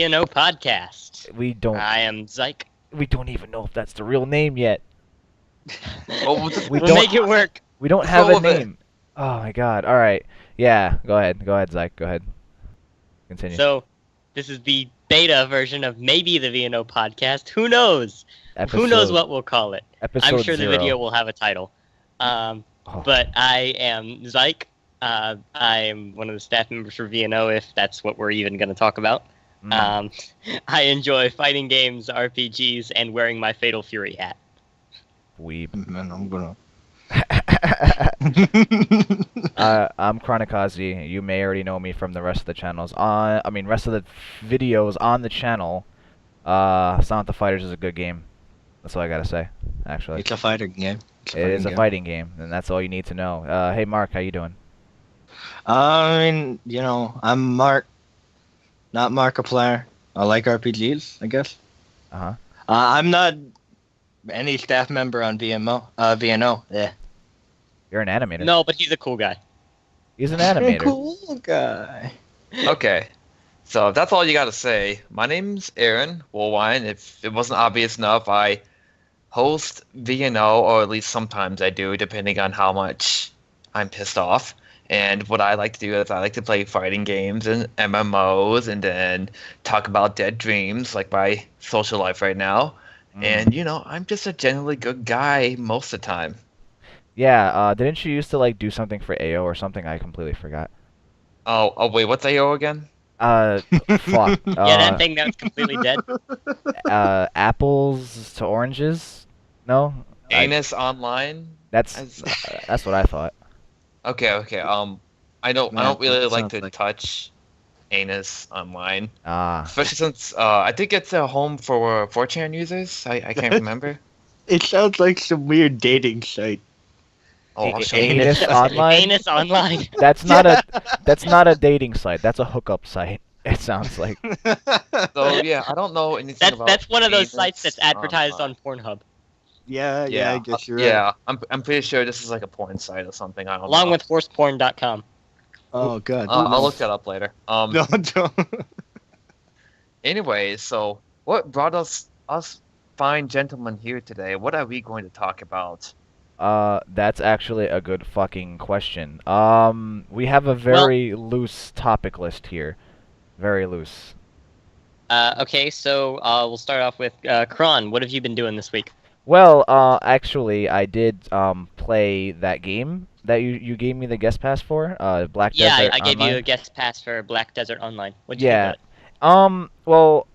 VNO podcast. We don't. I am Zyke. We don't even know if that's the real name yet. We'll don't- make it work. We don't have a name. Oh my god. All right. Yeah. Go ahead. Go ahead, Zyke. Go ahead. Continue. So, this is the beta version of maybe the VNO podcast. Who knows? Who knows what we'll call it? I'm sure the video will have a title. But I am Zyke. I'm one of the staff members for VNO, if that's what we're even going to talk about. I enjoy fighting games, RPGs, and wearing my Fatal Fury hat. Weeb. Man, I'm gonna. I'm Chronikazi. You may already know me from the rest of the channels. Rest of the videos on the channel. Sonic the Fighters is a good game. That's all I gotta say. Actually, It's a fighting game. It is a fighting game, and that's all you need to know. Hey, Mark, how you doing? I'm Mark, not Markiplier. I like RPGs, I guess. I'm not any staff member on VNO. Yeah. You're an animator. No, but he's a cool guy. He's an animator. Cool guy. Okay, so if that's all you gotta say. My name's Aaron Woolwine. If it wasn't obvious enough, I host VNO, or at least sometimes I do, depending on how much I'm pissed off. And what I like to do is I like to play fighting games and MMOs, and then talk about dead dreams, like my social life right now. And I'm just a generally good guy most of the time. Yeah. Didn't you used to do something for AO or something? I completely forgot. Oh wait, what's AO again? Fuck. Yeah, that thing that's completely dead. Apples to oranges? No. Anus Online. That's what I thought. Okay. I don't really like to touch Anus Online. Especially since I think it's a home for 4chan users. I can't remember. It sounds like some weird dating site. Oh, I'll show you. Anus Online. Anus Online. That's not a dating site. That's a hookup site. It sounds like. So yeah, I don't know anything about. That's one of those Anus sites that's advertised Online. on Pornhub. Yeah, I guess you're right. Yeah, I'm pretty sure this is like a porn site or something. I don't know. Along with horseporn.com. Oh god. I'll look that up later. No, don't. Anyway, so what brought us fine gentlemen here today? What are we going to talk about? That's actually a good fucking question. We have a very loose topic list here. Very loose. Okay, so we'll start off with Kron. What have you been doing this week? Well, actually, I did play that game that you gave me the guest pass for, Black Desert. Yeah, I gave Online. you a guest pass for Black Desert Online. What'd you think of it? Well,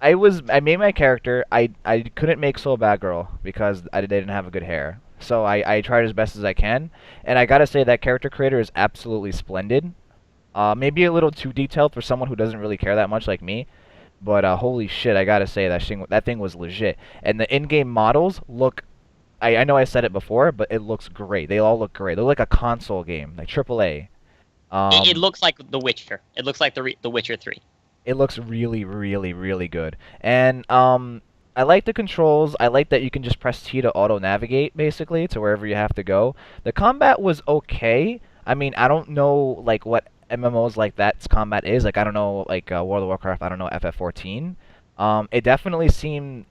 I made my character. I couldn't make Soul Bad Girl because they didn't have a good hair. So I tried as best as I can, and I gotta say that character creator is absolutely splendid. Maybe a little too detailed for someone who doesn't really care that much like me. But holy shit, I gotta say that thing was legit. And the in-game models look, I know I said it before, but it looks great. They all look great. They look like a console game, like AAA. It looks like The Witcher. It looks like The Witcher 3. It looks really, really, really good. And I like the controls. I like that you can just press T to auto-navigate, basically, to wherever you have to go. The combat was okay. I mean, I don't know, what MMOs like that's combat is. I don't know, World of Warcraft, I don't know, FF14. It definitely seemed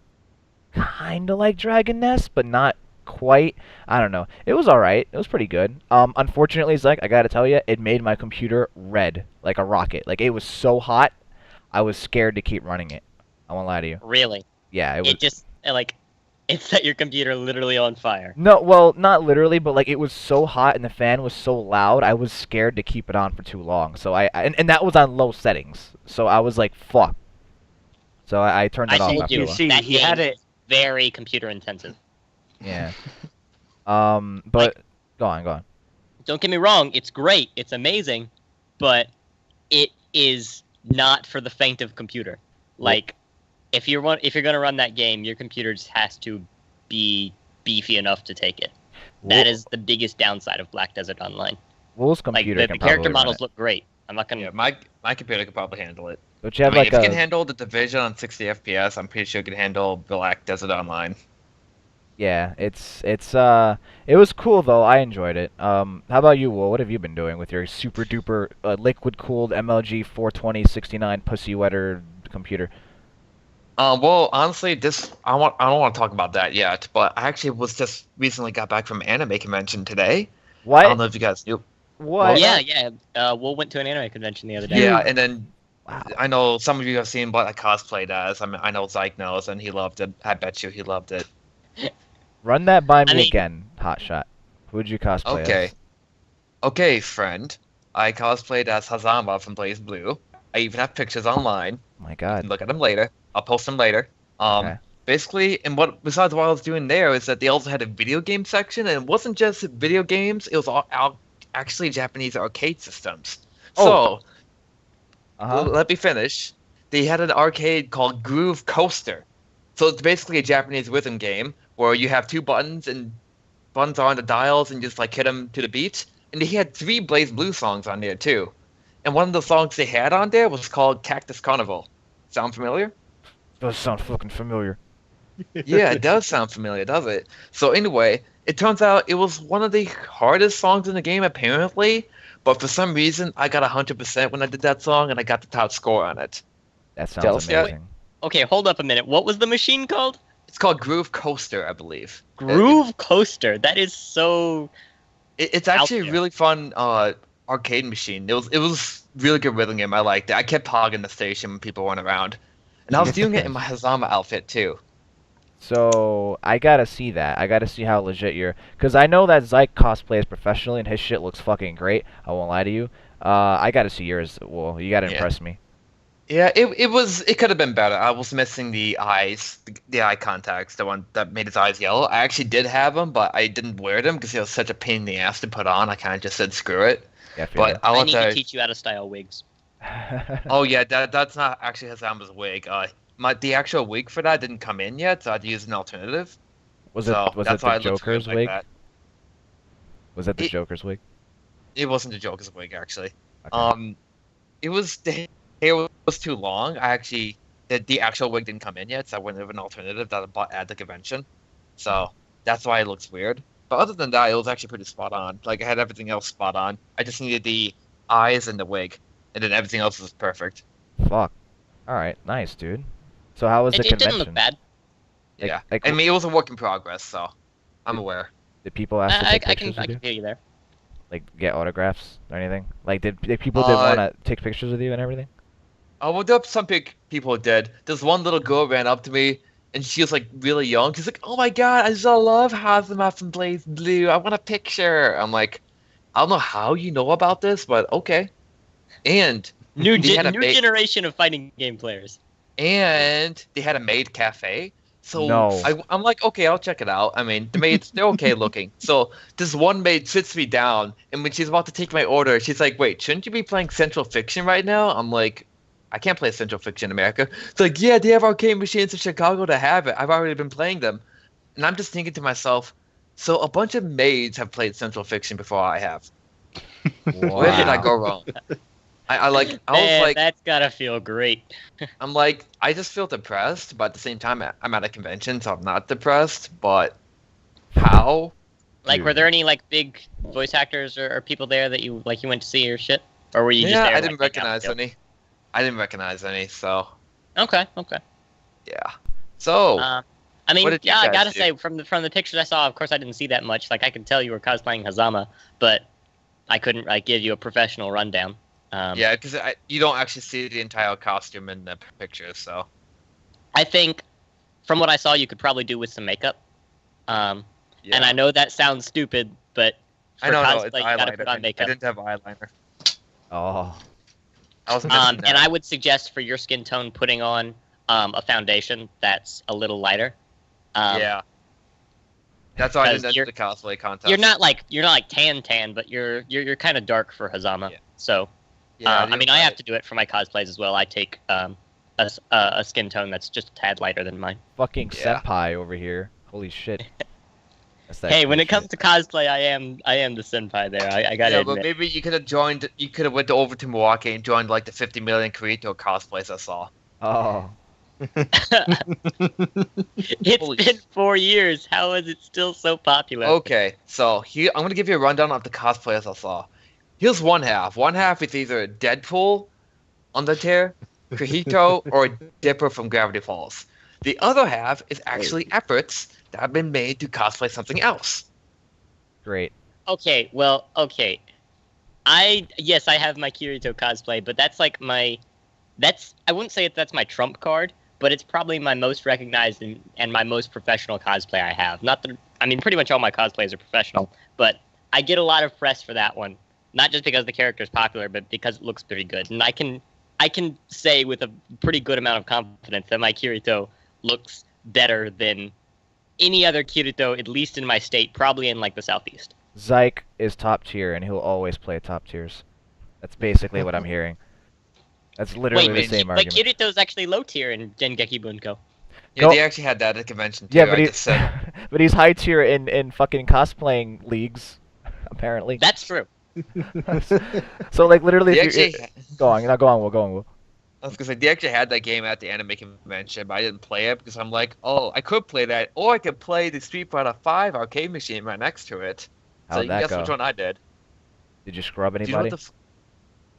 kind of like Dragon Nest, but not quite. I don't know. It was alright. It was pretty good. Unfortunately, I gotta tell you, it made my computer red, like a rocket. It was so hot, I was scared to keep running it. I won't lie to you. Really? Yeah, it was. It just, it set your computer literally on fire. No, well, not literally, but it was so hot and the fan was so loud, I was scared to keep it on for too long. So and that was on low settings. So I was like, fuck. So I turned it off after a while. That he had it very computer intensive. Yeah. But go on. Don't get me wrong, it's great, it's amazing, but it is not for the faint of computer. If you're gonna run that game, your computer just has to be beefy enough to take it. That is the biggest downside of Black Desert Online. Wool's computer the character models look great. I'm not gonna. Yeah, my computer could probably handle it. Don't you have if it can handle the Division on 60 FPS, I'm pretty sure it can handle Black Desert Online. Yeah, it was cool though. I enjoyed it. How about you, Wool? What have you been doing with your super duper liquid cooled MLG 420 69 pussy wetter computer? Well, honestly, I don't want to talk about that yet, but I actually was just recently got back from anime convention today. What? I don't know if you guys knew. What? Yeah. Will went to an anime convention the other day. Yeah, and then Wow. I know some of you have seen what I cosplayed as. I mean, I know Zyke knows, and he loved it. I bet you he loved it. Run that by me again, Hotshot. Who'd you cosplay as? Okay, friend. I cosplayed as Hazama from Blaze Blue. I even have pictures online. Oh my You god. can look at them later. I'll post them later. Okay. Basically, and besides what I was doing there is that they also had a video game section, and it wasn't just video games. It was actually Japanese arcade systems. Oh. So, let me finish. They had an arcade called Groove Coaster. So it's basically a Japanese rhythm game where you have two buttons, and buttons are on the dials, and you just like hit them to the beat. And they had 3 Blaze Blue songs on there too. And one of the songs they had on there was called Cactus Carnival. Sound familiar? Does sound fucking familiar. Yeah, it does sound familiar, does it? So anyway, it turns out it was one of the hardest songs in the game, apparently. But for some reason, I got 100% when I did that song, and I got the top score on it. That sounds Jealous yet? amazing. Okay, hold up a minute. What was the machine called? It's called Groove Coaster, I believe. Groove Coaster. That is so. It's actually a really fun arcade machine. It was really good rhythm game. I liked it. I kept hogging the station when people weren't around, and I was doing it in my Hazama outfit too. So I gotta see that. I gotta see how legit you're, cause I know that Zyke cosplays professionally and his shit looks fucking great. I won't lie to you. I gotta see yours. Well, you gotta impress me. Yeah, it could have been better. I was missing the eyes, the eye contacts, the one that made his eyes yellow. I actually did have them, but I didn't wear them because it was such a pain in the ass to put on. I kind of just said screw it. Yeah, but I need to teach you how to style wigs. Oh yeah, that's not actually Hazama's wig. The actual wig for that didn't come in yet, so I'd use an alternative. Was it the Joker's wig? Like was it the Joker's wig? It wasn't the Joker's wig actually. Okay. It was the hair was too long. The actual wig didn't come in yet, so I wouldn't have an alternative that I bought at the convention. So that's why it looks weird. But other than that, it was actually pretty spot on. Like I had everything else spot on. I just needed the eyes and the wig, and then everything else was perfect. Fuck. All right, nice, dude. So how was the convention? It didn't look bad. Yeah, I mean it was a work in progress, so I'm aware. Did people ask to take pictures I can hear you there. Like get autographs or anything? Like did people want to take pictures with you and everything? Oh, well, there some people did. This one little girl ran up to me, and she was like really young. She's like, "Oh my god, I just love Hazama from Blaze Blue. I want a picture." I'm like, I don't know how you know about this, but okay. And new generation of fighting game players. And they had a maid cafe. So no. I'm like, okay, I'll check it out. I mean, the maids, they're okay looking. So this one maid sits me down, and when she's about to take my order, she's like, "Wait, shouldn't you be playing Central Fiction right now?" I'm like, I can't play Central Fiction in America. It's like, yeah, they have arcade machines in Chicago to have it. I've already been playing them. And I'm just thinking to myself, so a bunch of maids have played Central Fiction before I have. Wow. Where did I go wrong? I was like, that's gotta feel great. I'm like, I just feel depressed, but at the same time, I'm at a convention, so I'm not depressed. But how? Like, were there any like big voice actors or people there that you went to see or shit, or were you just there? I didn't recognize any. I didn't recognize any, so. Okay. Yeah. So. I mean, yeah, I gotta say, from the pictures I saw, of course, I didn't see that much. Like, I could tell you were cosplaying Hazama, but I couldn't give you a professional rundown. Yeah, because you don't actually see the entire costume in the pictures, so. I think, from what I saw, you could probably do with some makeup. Yeah. And I know that sounds stupid, but for cosplay, you gotta put on makeup. I didn't have eyeliner. Oh. And I would suggest for your skin tone putting on a foundation that's a little lighter. Yeah. That's why I didn't enter the cosplay contest. You're not like tan, but you're kind of dark for Hazama. Yeah. So, I mean, I have to do it for my cosplays as well. I take a skin tone that's just a tad lighter than mine. Fucking senpai over here. Holy shit. Hey, when it comes to cosplay, I am the senpai there. I gotta admit. But maybe you could have joined. You could have went over to Milwaukee and joined like the 50 million Kirito cosplays I saw. Oh. It's been 4 years. How is it still so popular? Okay, so here I'm gonna give you a rundown of the cosplayers I saw. Here's one half. One half is either Deadpool, Undertale, Kirito, or Dipper from Gravity Falls. The other half is actually efforts that have been made to cosplay something else. Great. Okay, yes, I have my Kirito cosplay, but that's like I wouldn't say that's my trump card, but it's probably my most recognized and my most professional cosplay I have. Not that, I mean, pretty much all my cosplays are professional, but I get a lot of press for that one. Not just because the character is popular, but because it looks pretty good. And I can say with a pretty good amount of confidence that my Kirito looks better than any other Kirito, at least in my state, probably in like the Southeast. Zyke is top tier, and he'll always play top tiers. That's basically what I'm hearing. That's literally the same argument. But Kirito's actually low tier in Dengeki Bunko. Yeah, they actually had that at the convention too. Yeah, but, but he's high tier in fucking cosplaying leagues, apparently. That's true. So like literally, go on, Will. I was gonna say they actually had that game at the anime convention, but I didn't play it because I'm like, oh, I could play that, or I could play the Street Fighter V arcade machine right next to it. How'd that guess go? Which one I did. Did you scrub anybody? Do you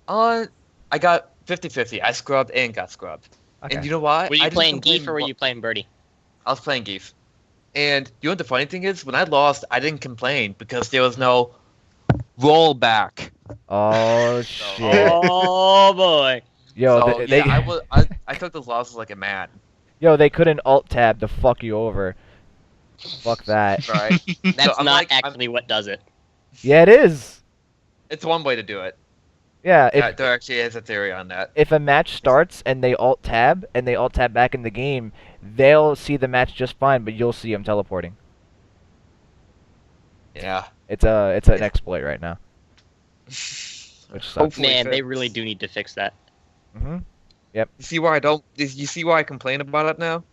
know I got 50-50. I scrubbed and got scrubbed. Okay. And you know why? Were you playing Geef or were you playing Birdie? I was playing Geef. And you know what the funny thing is? When I lost, I didn't complain because there was no rollback. Oh shit! Oh boy! Yo, so, I took those losses like a man. Yo, they couldn't alt tab to fuck you over. Fuck that. Right. That's so not actually what does it. Yeah, it is. It's one way to do it. Yeah, there actually is a theory on that. If a match starts and they alt tab back in the game, they'll see the match just fine, but you'll see them teleporting. Yeah. It's an exploit right now. Which sucks. Man, they really do need to fix that. Mhm. Yep. You see why I complain about it now?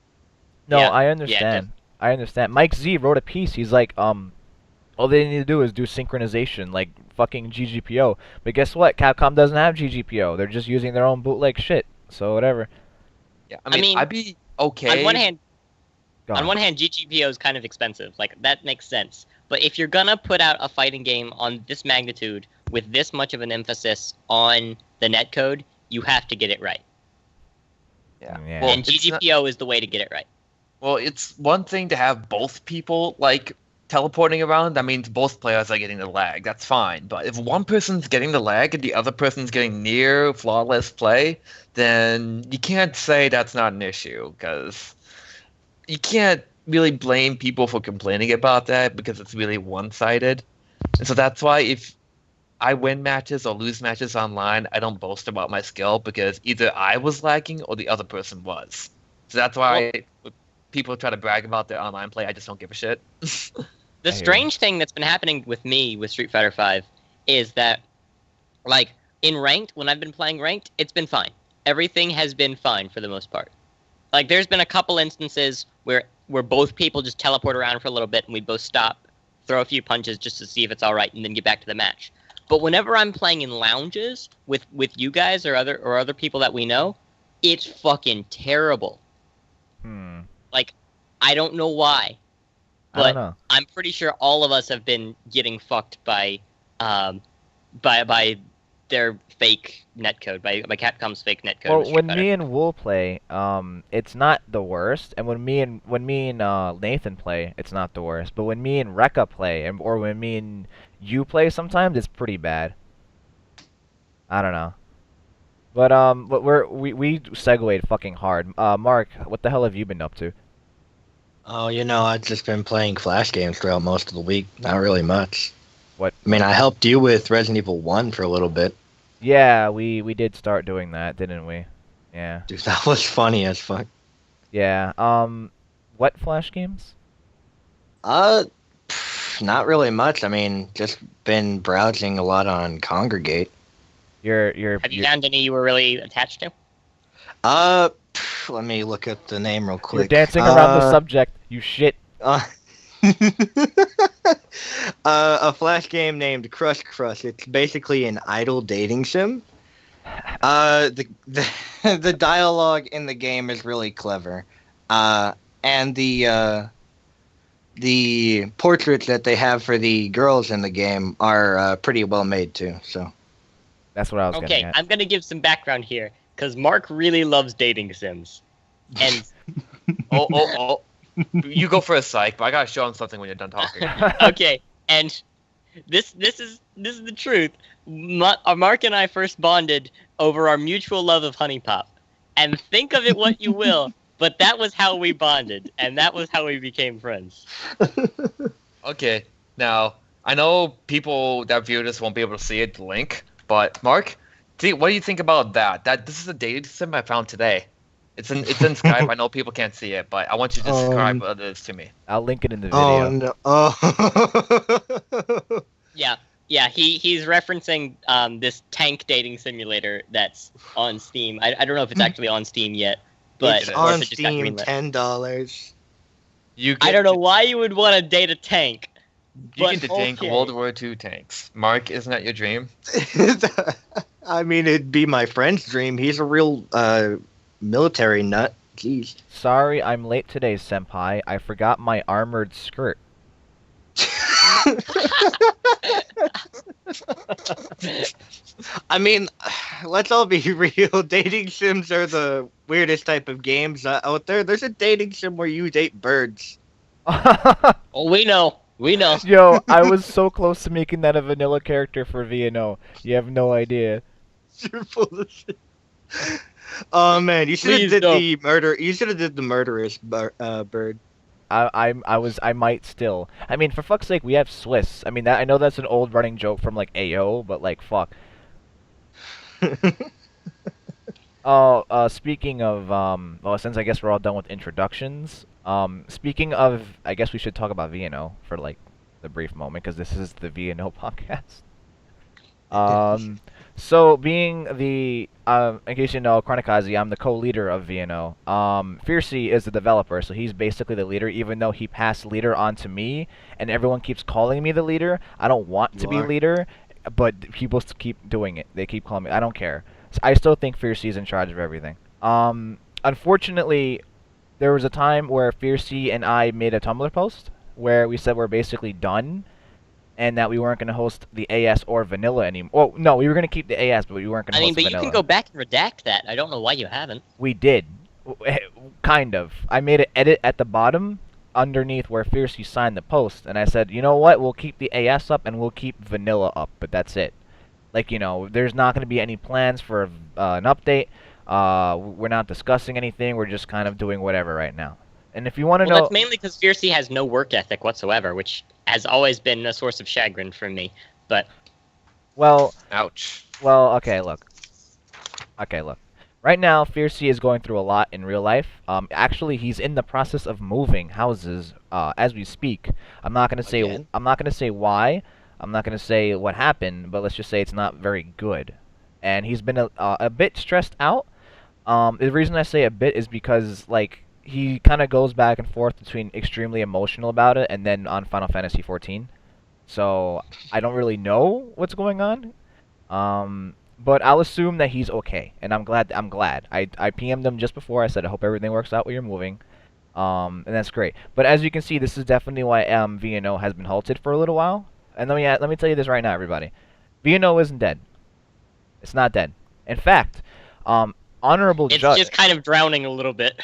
No, yeah. I understand. I understand. Mike Z wrote a piece. He's like, all they need to do is do synchronization, like fucking GGPO. But guess what? Capcom doesn't have GGPO. They're just using their own bootleg shit. So whatever. Yeah, I mean I'd be okay. On one hand, GGPO is kind of expensive. Like, that makes sense. But if you're gonna put out a fighting game on this magnitude with this much of an emphasis on the netcode, you have to get it right. Yeah. Well, and GGPO is the way to get it right. Well, it's one thing to have both people, like, teleporting around. That means both players are getting the lag. That's fine. But if one person's getting the lag and the other person's getting near flawless play, then you can't say that's not an issue, because you can't really blame people for complaining about that because it's really one-sided. And so that's why if I win matches or lose matches online, I don't boast about my skill because either I was lagging or the other person was. So that's why people try to brag about their online play. I just don't give a shit. The strange thing that's been happening with me with Street Fighter V is that, like, in ranked, when I've been playing ranked, it's been fine. Everything has been fine for the most part. Like, there's been a couple instances where both people just teleport around for a little bit and we both stop, throw a few punches just to see if it's all right, and then get back to the match. But whenever I'm playing in lounges with you guys or other people that we know, it's fucking terrible. Like, I don't know why, but I'm pretty sure all of us have been getting fucked by their fake netcode, by Capcom's fake netcode. Well, when me and Wool play, it's not the worst, and when me and Nathan play, it's not the worst. But when me and Rekka play, or when me and you play, sometimes it's pretty bad. I don't know. But we segued fucking hard. Mark, what the hell have you been up to? Oh, I've just been playing Flash games throughout most of the week. Not really much. What? I mean, I helped you with Resident Evil 1 for a little bit. Yeah, we did start doing that, didn't we? Yeah. Dude, that was funny as fuck. Yeah. What Flash games? Not really much. I mean, just been browsing a lot on Congregate. Have you found any you were really attached to? Let me look at the name real quick. You're dancing around the subject, you shit. A Flash game named Crush Crush. It's basically an idol dating sim. The dialogue in the game is really clever. And the portraits that they have for the girls in the game are pretty well made too. So that's what I was getting at. I'm gonna give some background here. because Mark really loves dating sims. And oh. You go first, Psych, but I gotta show him something when you're done talking. Okay, and this is the truth. Mark and I first bonded over our mutual love of Honey Pop. And think of it what you will, but that was how we bonded, and that was how we became friends. Okay, now, I know people that view this won't be able to see it, the link, but Mark, what do you think about that? This is a dating sim I found today. It's in Skype. I know people can't see it, but I want you to describe what it is to me. I'll link it in the video. Oh no! Yeah. He's referencing this tank dating simulator that's on Steam. I don't know if it's actually on Steam yet, but it's on Steam, $10. I don't know why you would want to date a tank. You get to date World War II tanks. Mark, isn't that your dream? I mean, it'd be my friend's dream. He's a real military nut. Jeez. Sorry, I'm late today, Senpai. I forgot my armored skirt. I mean, let's all be real. Dating sims are the weirdest type of games out there. There's a dating sim where you date birds. Oh, we know. Yo, I was so close to making that a vanilla character for VNO. You have no idea. You're full of shit. Oh man, you should have did the murder. You should have did the murderous bird. I might still. I mean, for fuck's sake, we have Swiss. I mean, I know that's an old running joke from like AO, but like, fuck. Speaking of, well, since I guess we're all done with introductions, speaking of, I guess we should talk about VNO for like the brief moment because this is the VNO podcast. So being the, in case you know, Chronikazi, I'm the co-leader of VNO. Fiercey is the developer, so he's basically the leader, even though he passed leader on to me, and everyone keeps calling me the leader. I don't want to be leader, but people keep doing it. They keep calling me. I don't care. So I still think Fiercey's in charge of everything. Unfortunately, there was a time where Fiercey and I made a Tumblr post where we said we're basically done, and that we weren't going to host the AS or vanilla anymore. Well, no, we were going to keep the AS, but we weren't going to host vanilla. But you can go back and redact that. I don't know why you haven't. We did. Kind of. I made an edit at the bottom underneath where Fiercey signed the post, and I said, you know what, we'll keep the AS up and we'll keep vanilla up, but that's it. Like, you know, there's not going to be any plans for an update. We're not discussing anything. We're just kind of doing whatever right now. And if you want to know... that's mainly because Fiercey has no work ethic whatsoever, which has always been a source of chagrin for me. But... well... ouch. Well, okay, look. Right now, Fiercey is going through a lot in real life. Actually, he's in the process of moving houses as we speak. I'm not going to say why. I'm not going to say what happened, but let's just say it's not very good. And he's been a bit stressed out. The reason I say a bit is because, like, he kind of goes back and forth between extremely emotional about it and then on Final Fantasy 14. So I don't really know what's going on. But I'll assume that he's okay, and I'm glad. I PM'd him just before. I said I hope everything works out while you're moving, and that's great. But as you can see, this is definitely why VNO has been halted for a little while. And let me tell you this right now, everybody. VNO isn't dead. It's not dead. In fact, honorable judge. It's just kind of drowning a little bit.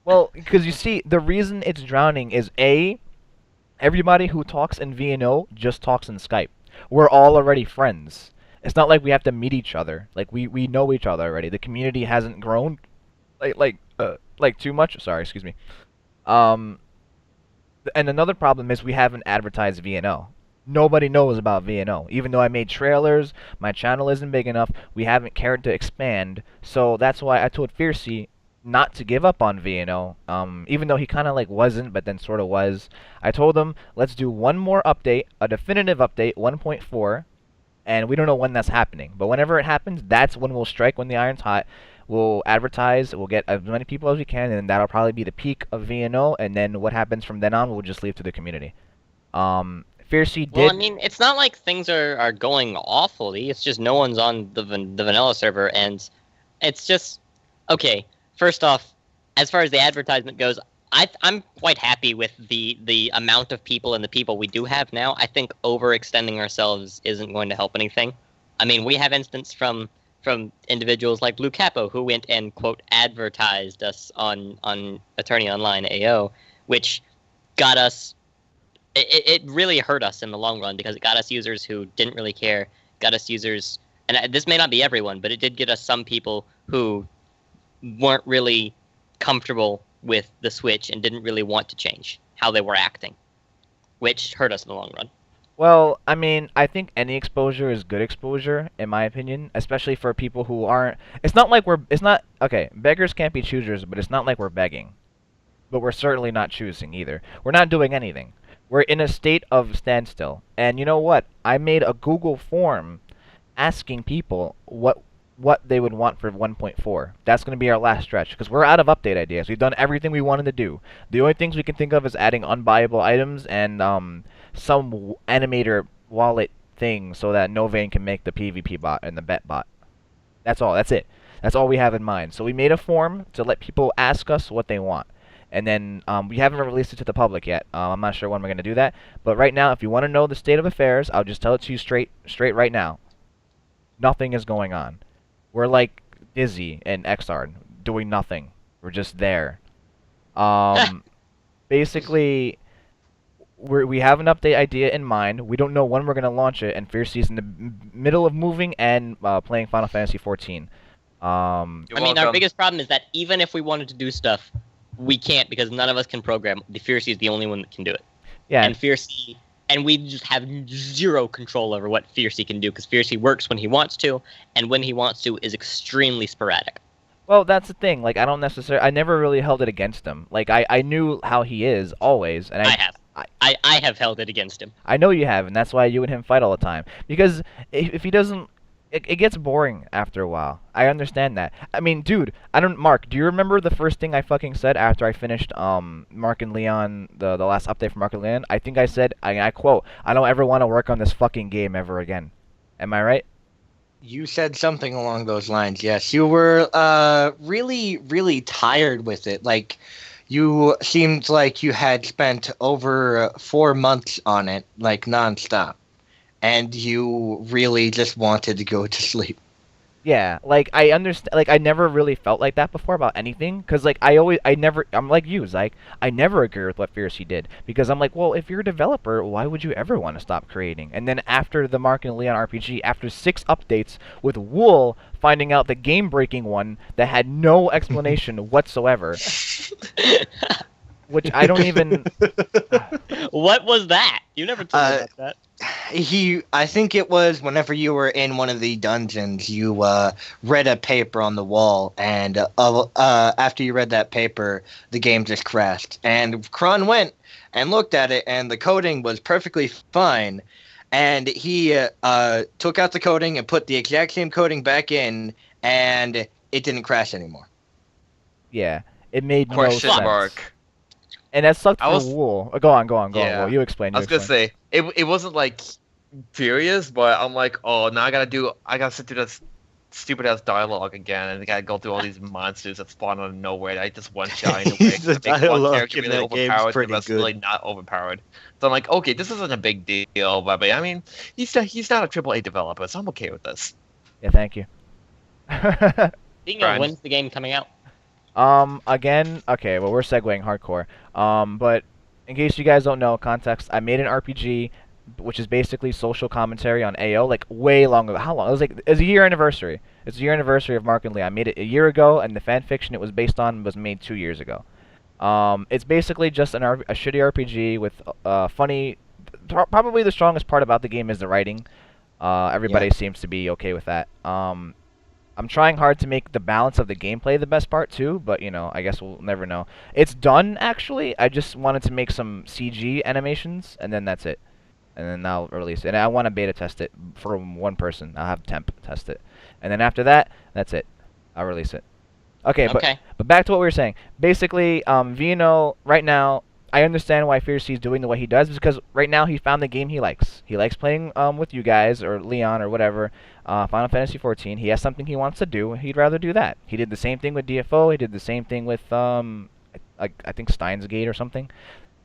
Well, because you see, the reason it's drowning is everybody who talks in VNO just talks in Skype. We're all already friends. It's not like we have to meet each other. Like we know each other already. The community hasn't grown like too much. Sorry, excuse me. And another problem is we haven't advertised VNO. Nobody knows about VNO. Even though I made trailers, my channel isn't big enough. We haven't cared to expand. So that's why I told Fiercey not to give up on VNO. Even though he kind of like wasn't, but then sort of was. I told him, let's do one more update, a definitive update, 1.4. And we don't know when that's happening. But whenever it happens, that's when we'll strike when the iron's hot. We'll advertise, we'll get as many people as we can, and that'll probably be the peak of VNO. And then what happens from then on, we'll just leave to the community. Fiercey did... Well, I mean, it's not like things are going awfully. It's just no one's on the vanilla server. And it's just... Okay, first off, as far as the advertisement goes... I'm quite happy with the amount of people and the people we do have now. I think overextending ourselves isn't going to help anything. I mean, we have instance from from individuals like Blue Capo, who went and, quote, advertised us on Attorney Online AO, which got us... It really hurt us in the long run, because it got us users who didn't really care, got us users... And this may not be everyone, but it did get us some people who weren't really comfortable with the Switch and didn't really want to change how they were acting, which hurt us in the long run. Well, I mean, I think any exposure is good exposure, in my opinion, especially for people who aren't... It's not like we're... It's not... Okay, beggars can't be choosers, but it's not like we're begging. But we're certainly not choosing either. We're not doing anything. We're in a state of standstill. And you know what? I made a Google form asking people what they would want for 1.4. That's going to be our last stretch, because we're out of update ideas. We've done everything we wanted to do. The only things we can think of is adding unbuyable items and some animator wallet thing so that Novain can make the PvP bot and the bet bot. That's all. That's it. That's all we have in mind. So we made a form to let people ask us what they want. And then we haven't released it to the public yet. I'm not sure when we're going to do that. But right now, if you want to know the state of affairs, I'll just tell it to you straight right now. Nothing is going on. We're like Dizzy and Xrd, doing nothing. We're just there. Basically, we have an update idea in mind. We don't know when we're going to launch it, and Fierce's in the middle of moving and playing Final Fantasy 14. I mean, our biggest problem is that even if we wanted to do stuff, we can't, because none of us can program. The Fierce is the only one that can do it. Yeah. And Fierce... And we just have zero control over what Fiercey can do, because Fiercey works when he wants to, and when he wants to is extremely sporadic. Well, that's the thing. Like, I never really held it against him. Like, I knew how he is, always. And I have held it against him. I know you have, and that's why you and him fight all the time. Because if he doesn't... It gets boring after a while. I understand that. I mean, dude, Mark, do you remember the first thing I fucking said after I finished Mark and Leon, the last update from Mark and Leon? I think I said, I quote, "I don't ever want to work on this fucking game ever again." Am I right? You said something along those lines, yes. You were really, really tired with it. Like, you seemed like you had spent over 4 months on it, like, nonstop. And you really just wanted to go to sleep. Yeah, like, I understand, like, I never really felt like that before about anything, because, like, I'm like you, Zyke, I never agree with what Fiercey did, because I'm like, well, if you're a developer, why would you ever want to stop creating? And then after the Mark and Leon RPG, after 6 updates, with Wool finding out the game-breaking one that had no explanation whatsoever, which I don't even... What was that? You never told me about that. I think it was whenever you were in one of the dungeons, you read a paper on the wall, and after you read that paper, the game just crashed. And Kron went and looked at it, and the coding was perfectly fine. And he took out the coding and put the exact same coding back in, and it didn't crash anymore. Yeah, it made no sense. Mark. And that sucked for Wool. Go on, yeah. Wool. You explain. I was gonna say it wasn't like furious, but I'm like, oh, now I gotta sit through this stupid ass dialogue again, and I gotta go through all these monsters that spawn out of nowhere. That I just one shot in a way. The dialogue character really overpowered, the rest really not overpowered. So I'm like, okay, this isn't a big deal, but I mean, he's not a AAA developer, so I'm okay with this. Yeah, thank you. Speaking of, when's the game coming out? Again, okay, well, we're segueing hardcore. But in case you guys don't know, context, I made an RPG, which is basically social commentary on AO, like, way long ago. How long? It was a year anniversary. It's a year anniversary of Mark and Lee. I made it a year ago, and the fan fiction it was based on was made 2 years ago. It's basically just a shitty RPG with, funny... Probably the strongest part about the game is the writing. Everybody seems to be okay with that. I'm trying hard to make the balance of the gameplay the best part, too, but, you know, I guess we'll never know. It's done, actually. I just wanted to make some CG animations, and then that's it. And then I'll release it. And I want to beta test it for one person. I'll have Temp test it. And then after that, that's it. I'll release it. Okay. But back to what we were saying. Basically, VNO, right now, I understand why Fiercey's doing the way he does, because right now he found the game he likes. He likes playing with you guys, or Leon, or whatever, Final Fantasy 14. He has something he wants to do, he'd rather do that. He did the same thing with DFO, he did the same thing with, I think Steins Gate or something.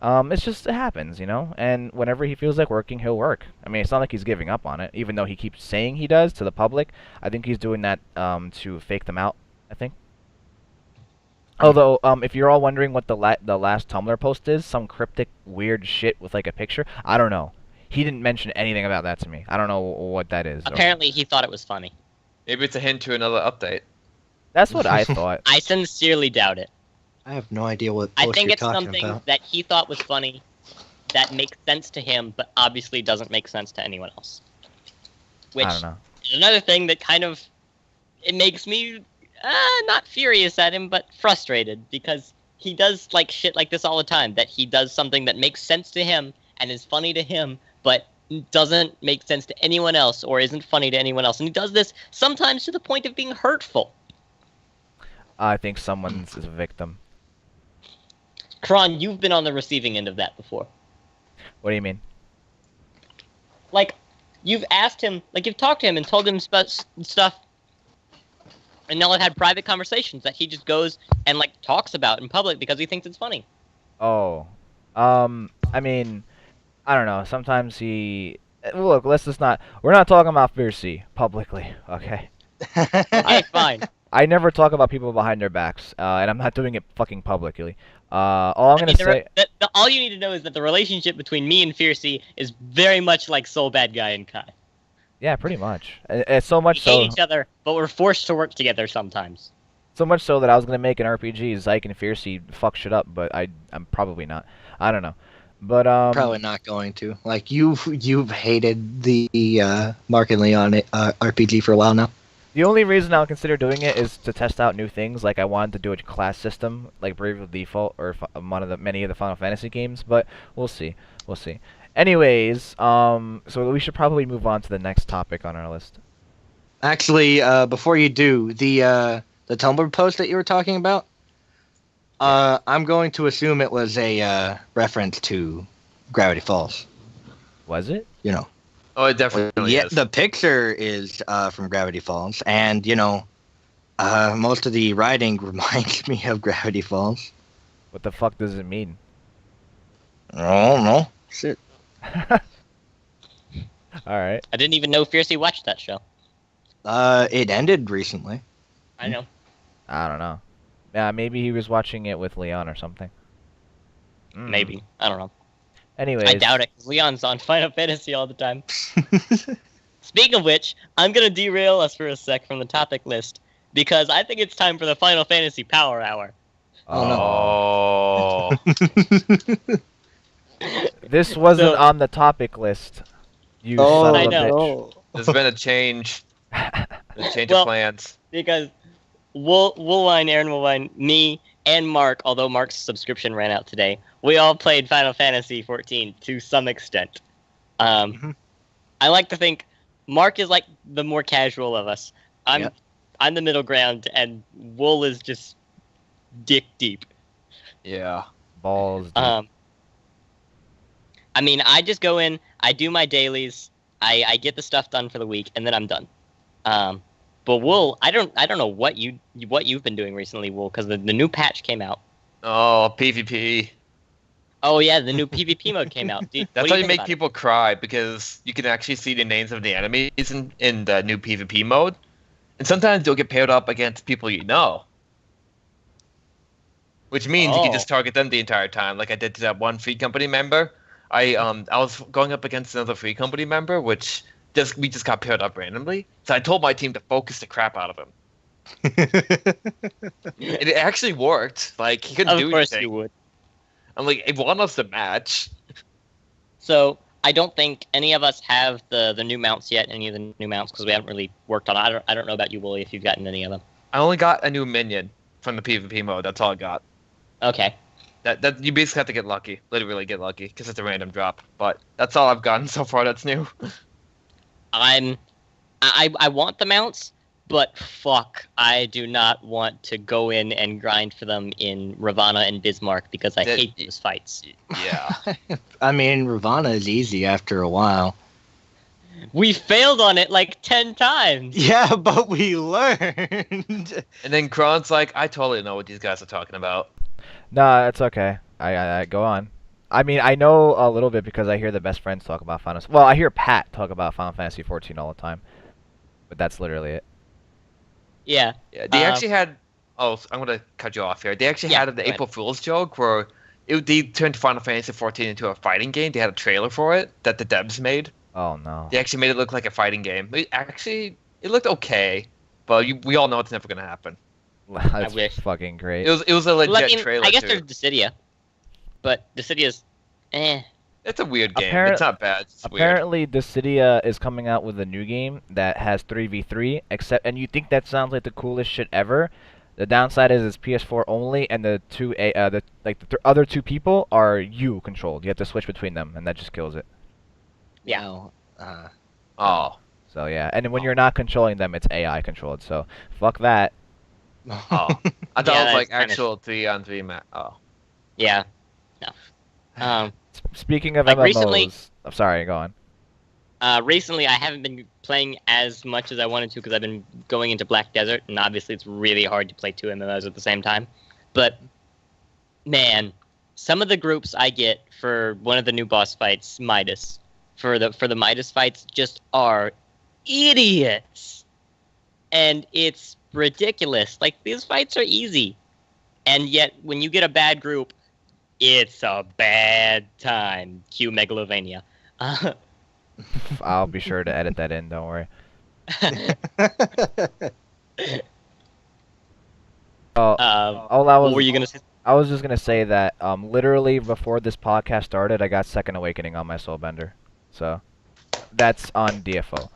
It happens, you know? And whenever he feels like working, he'll work. I mean, it's not like he's giving up on it, even though he keeps saying he does to the public. I think he's doing that to fake them out, I think. Although, if you're all wondering what the last Tumblr post is, some cryptic weird shit with like a picture, I don't know. He didn't mention anything about that to me. I don't know what that is. Apparently, he thought it was funny. Maybe it's a hint to another update. That's what I thought. I sincerely doubt it. I have no idea what I post think you're it's talking something about. that he thought was funny, that makes sense to him, but obviously doesn't make sense to anyone else. Which I don't know. is another thing that kind of it makes me not furious at him, but frustrated, because he does like shit like this all the time. That he does something that makes sense to him and is funny to him, but doesn't make sense to anyone else or isn't funny to anyone else. And he does this sometimes to the point of being hurtful. I think someone's is a victim. Kron, you've been on the receiving end of that before. What do you mean? Like, you've asked him, like, you've talked to him and told him stuff, and y'all have had private conversations that he just goes and, like, talks about in public because he thinks it's funny. Oh. I mean, I don't know. Sometimes he... Look, let's just not... We're not talking about Fiercey publicly, okay? Okay, fine. I never talk about people behind their backs, and I'm not doing it fucking publicly. All I'm gonna say... all you need to know is that the relationship between me and Fiercey is very much like Soul Bad Guy and Kai. Yeah, pretty much. It's so much We so... hate each other, but we're forced to work together sometimes. So much so that I was gonna make an RPG, Zyke and Fiercey fuck shit up, but I'm probably not. I don't know. But Probably not going to. Like you've hated the Mark and Leon RPG for a while now. The only reason I'll consider doing it is to test out new things. Like I wanted to do a class system, like Bravely Default or many of the Final Fantasy games. But we'll see. We'll see. Anyways, so we should probably move on to the next topic on our list. Actually, before you do, the Tumblr post that you were talking about, I'm going to assume it was a reference to Gravity Falls. Was it? You know. Oh, it definitely is. The picture is from Gravity Falls, and you know, most of the writing reminds me of Gravity Falls. What the fuck does it mean? I don't know. Shit. All right. I didn't even know Fiercey watched that show. It ended recently. I know. I don't know. Yeah, maybe he was watching it with Leon or something. Maybe. I don't know. Anyways. I doubt it, because Leon's on Final Fantasy all the time. Speaking of which, I'm going to derail us for a sec from the topic list, because I think it's time for the Final Fantasy Power Hour. Oh, no. This wasn't on the topic list. You son of a bitch. There's been a change. A change of plans. Because Aaron Woolwine, me, and Mark, although Mark's subscription ran out today, we all played Final Fantasy 14 to some extent. I like to think Mark is like the more casual of us. I'm the middle ground, and Wool is just dick deep. Yeah. Balls deep. I mean, I just go in, I do my dailies, I get the stuff done for the week, and then I'm done. But Wool, I don't know what you've been doing recently, Wool, because the new patch came out. Oh, PvP. Oh yeah, the new PvP mode came out. That's how you make people cry, because you can actually see the names of the enemies in the new PvP mode, and sometimes you'll get paired up against people you know, which means you can just target them the entire time, like I did to that one Free Company member. I was going up against another Free Company member, which we just got paired up randomly. So I told my team to focus the crap out of him. It actually worked. Like he couldn't do anything. Of course you would. I'm like, it won us the match. So I don't think any of us have the new mounts yet. Any of the new mounts, because we haven't really worked on it. I don't know about you, Wooly, if you've gotten any of them. I only got a new minion from the PvP mode. That's all I got. Okay. That you basically have to get lucky, literally get lucky, because it's a random drop. But that's all I've gotten so far. That's new. I want the mounts, but fuck, I do not want to go in and grind for them in Ravana and Bismarck because I hate those fights. Yeah. I mean, Ravana is easy after a while. We failed on it like 10 times. Yeah, but we learned. And then Kron's like, I totally know what these guys are talking about. Nah, it's okay. I go on. I mean, I know a little bit because I hear the best friends talk about Final. Well, I hear Pat talk about Final Fantasy 14 all the time, but that's literally it. Yeah. Yeah. They actually had. Oh, I'm gonna cut you off here. They actually had an April Fool's joke where they turned Final Fantasy 14 into a fighting game. They had a trailer for it that the devs made. Oh no. They actually made it look like a fighting game. It looked okay, but we all know it's never gonna happen. That's fucking great. It was a legit trailer. I guess there's Dissidia, but Dissidia's, It's a weird game. It's not bad. It's apparently, Dissidia is coming out with a new game that has 3v3. And you think that sounds like the coolest shit ever? The downside is it's PS4 only, and the other two people are you controlled. You have to switch between them, and that just kills it. Yeah. Oh. So yeah, and when you're not controlling them, it's AI controlled. So fuck that. Oh. I thought it was like actual 3-on-3 match. Oh. Yeah. No. Speaking of MMOs, recently, I'm sorry, go on. Recently, I haven't been playing as much as I wanted to because I've been going into Black Desert, and obviously it's really hard to play 2 MMOs at the same time. But, man, some of the groups I get for one of the new boss fights, Midas, for the Midas fights just are idiots. And it's ridiculous. Like, these fights are easy. And yet, when you get a bad group, it's a bad time. Cue Megalovania. I'll be sure to edit that in, don't worry. What were you going to say? I was just going to say that literally before this podcast started, I got Second Awakening on my Soulbender. So, that's on DFO.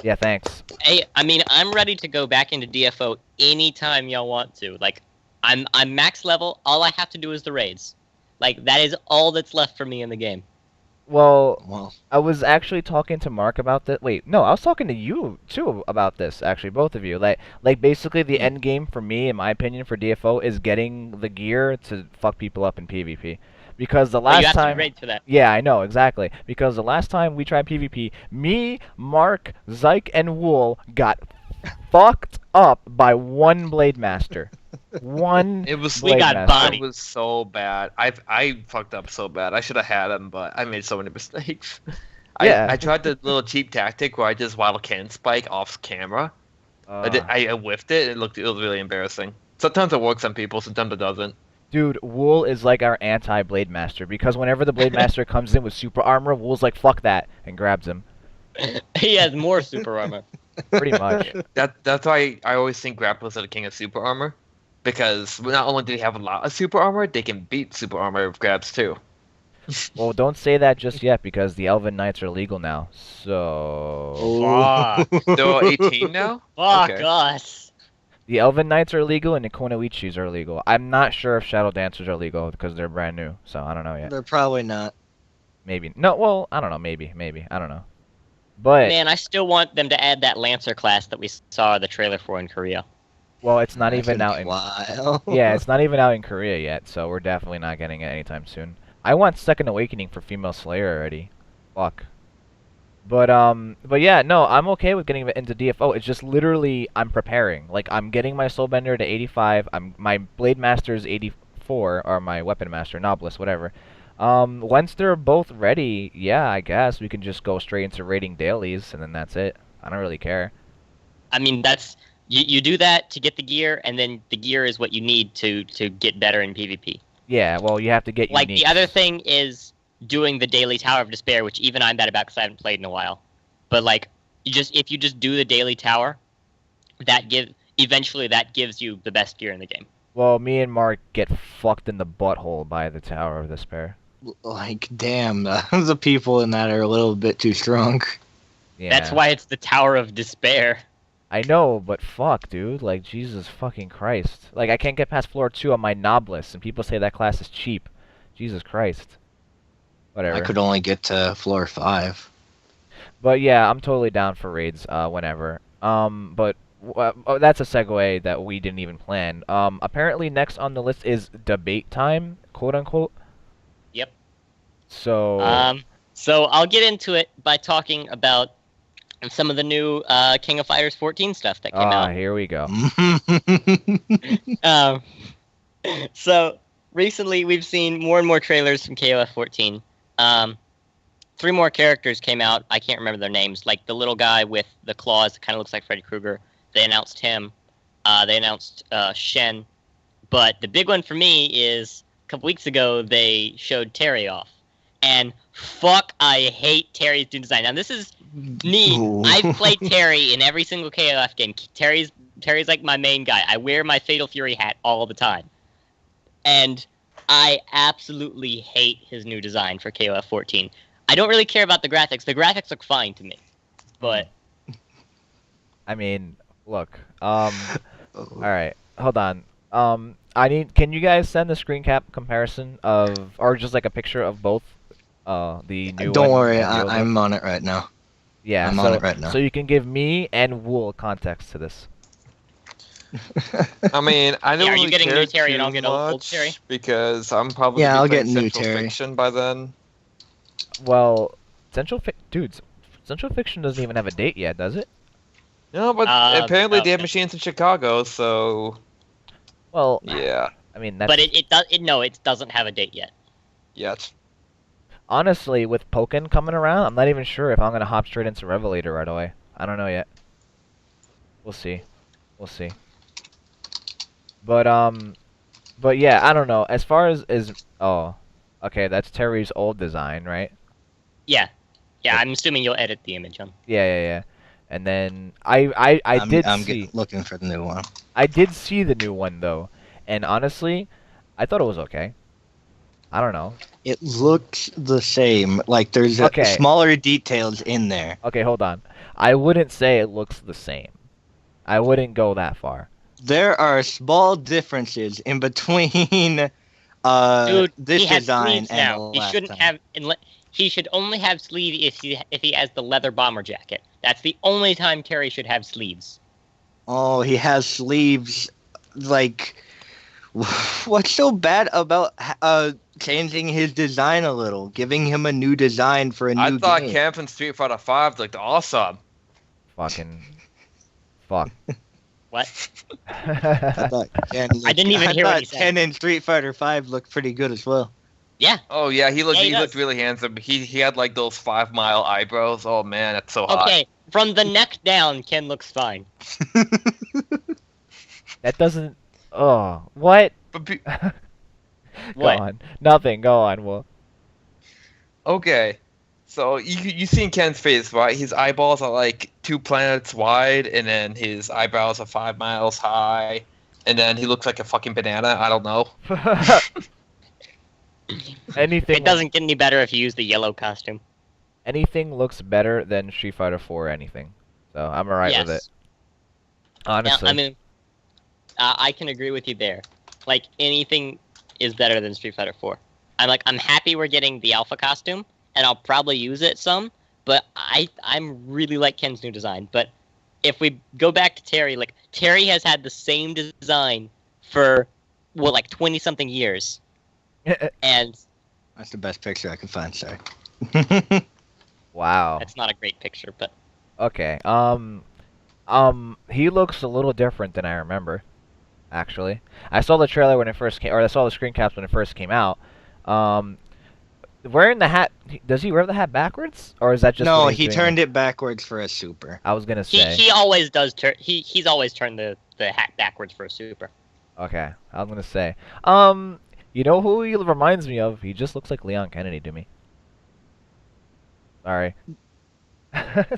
Yeah, thanks. Hey, I mean, I'm ready to go back into DFO anytime y'all want to. Like, I'm max level. All I have to do is the raids. Like, that is all that's left for me in the game. Well, I was actually talking to Mark about that. Wait, no, I was talking to you too about this. Actually, both of you. Like basically, the end game for me, in my opinion, for DFO is getting the gear to fuck people up in PvP. Because the last time, to raid for that. Yeah, I know exactly. Because the last time we tried PvP, me, Mark, Zyke, and Wool got fucked up by one Blade Master. We got bodied. It was so bad. I fucked up so bad. I should have had him, but I made so many mistakes. Yeah. I tried the little cheap tactic where I just wild a cannon spike off camera. I whiffed it. And it was really embarrassing. Sometimes it works on people. Sometimes it doesn't. Dude, Wool is like our anti-Blade Master because whenever the Blade Master comes in with super armor, Wool's like, fuck that, and grabs him. He has more super armor. Pretty much. That's why I always think grapplers are the king of super armor. Because not only do they have a lot of super armor, they can beat super armor with grabs too. Well, don't say that just yet because the Elven Knights are legal now. So. Fuck. They're 18 now? Fuck us. The Elven Knights are legal and the Konoichis are legal. I'm not sure if Shadow Dancers are legal because they're brand new, so I don't know yet. They're probably not. Maybe. No, well, I don't know. Maybe. I don't know. But man, I still want them to add that Lancer class that we saw the trailer for in Korea. Well, it's not even out in Yeah, it's not even out in Korea yet, so we're definitely not getting it anytime soon. I want Second Awakening for Female Slayer already. Fuck. But yeah, no, I'm okay with getting into DFO. It's just literally I'm preparing. Like I'm getting my Soulbender to 85. My Blade Master's 84, or my Weapon Master, Noblesse, whatever. Once they're both ready, yeah, I guess we can just go straight into raiding dailies, and then that's it. I don't really care. I mean, that's you do that to get the gear, and then the gear is what you need to get better in PvP. Yeah, well, you have to get like uniques. The other thing is doing the daily Tower of Despair, which even I'm bad about because I haven't played in a while. But like, if you just do the daily tower, eventually that gives you the best gear in the game. Well, me and Mark get fucked in the butthole by the Tower of Despair. Like, damn, the people in that are a little bit too strong. Yeah. That's why it's the Tower of Despair. I know, but fuck, dude. Like, Jesus fucking Christ. Like, I can't get past floor 2 on my Noblesse, and people say that class is cheap. Jesus Christ. Whatever. I could only get to floor 5. But yeah, I'm totally down for raids whenever. But that's a segue that we didn't even plan. Apparently next on the list is debate time, quote unquote. Yep. So. So I'll get into it by talking about some of the new King of Fighters 14 stuff that came out. Here we go. So recently we've seen more and more trailers from KOF14. 3 more characters came out. I can't remember their names. Like the little guy with the claws that kind of looks like Freddy Krueger. They announced him. They announced Shen. But the big one for me is a couple weeks ago they showed Terry off. And fuck, I hate Terry's new design. Now this is me. Ooh. I've played Terry in every single KOF game. Terry's like my main guy. I wear my Fatal Fury hat all the time. And I absolutely hate his new design for KOF 14. I don't really care about the graphics. The graphics look fine to me. But I mean, look. Alright, hold on. Can you guys send the screen cap comparison of, or just like a picture of both the new Don't one worry, and the old one? I'm on it right now. Yeah, I'm on it right now. So you can give me and Wool context to this. I mean, I don't are really you getting care new Terry and too I'll get old much Terry? because I'm probably Yeah, I'll get playing new Central Terry. Fiction by then. Well, Central Fiction doesn't even have a date yet, does it? No, but apparently they have machines in Chicago, so Well, yeah. I mean, that's... But it doesn't have a date yet. Yet. Honestly, with Pokken coming around, I'm not even sure if I'm gonna hop straight into Revelator right away. I don't know yet. We'll see. We'll see. But yeah, I don't know. As far as oh, okay, that's Terry's old design, right? Yeah. Yeah, I'm assuming you'll edit the image on. Yeah. And then I did see. I'm looking for the new one. I did see the new one though, and honestly, I thought it was okay. I don't know. It looks the same. Like there's smaller details in there. Okay, hold on. I wouldn't say it looks the same. I wouldn't go that far. There are small differences in between Dude, this he has design sleeves and now. the He shouldn't have. He should only have sleeve if he has the leather bomber jacket. That's the only time Terry should have sleeves. Oh, he has sleeves. Like, what's so bad about changing his design a little, giving him a new design for a new game? I thought Camp in Street Fighter 5 looked awesome. Fucking fuck. What? I didn't even hear what he said. Ken in Street Fighter 5 looked pretty good as well. Yeah. Oh yeah, he he looked really handsome. He had like those 5 mile eyebrows. Oh man, that's so hot. Okay, from the neck down, Ken looks fine. That doesn't. Oh, what? But Go on. Nothing. Go on. Well. Okay, so you seen Ken's face, right? His eyeballs are like 2 planets wide, and then his eyebrows are 5 miles high, and then he looks like a fucking banana. I don't know. Anything. It doesn't get any better if you use the yellow costume. Anything looks better than Street Fighter 4 or anything. So I'm alright with it. Honestly. Yeah, I mean, I can agree with you there. Like, anything is better than Street Fighter 4. I'm happy we're getting the alpha costume, and I'll probably use it some, but I'm really like Ken's new design. But if we go back to Terry, like, Terry has had the same design for, well, like 20-something years. And that's the best picture I can find, sorry. Wow. That's not a great picture, but okay. He looks a little different than I remember. Actually, I saw the trailer when it first came, or I saw the screen caps when it first came out. Wearing the hat, does he wear the hat backwards, or is that just? No, he turned it backwards for a super. I was gonna say he always does turn. He's always turned the hat backwards for a super. Okay, I was gonna say. You know who he reminds me of? He just looks like Leon Kennedy to me. Sorry.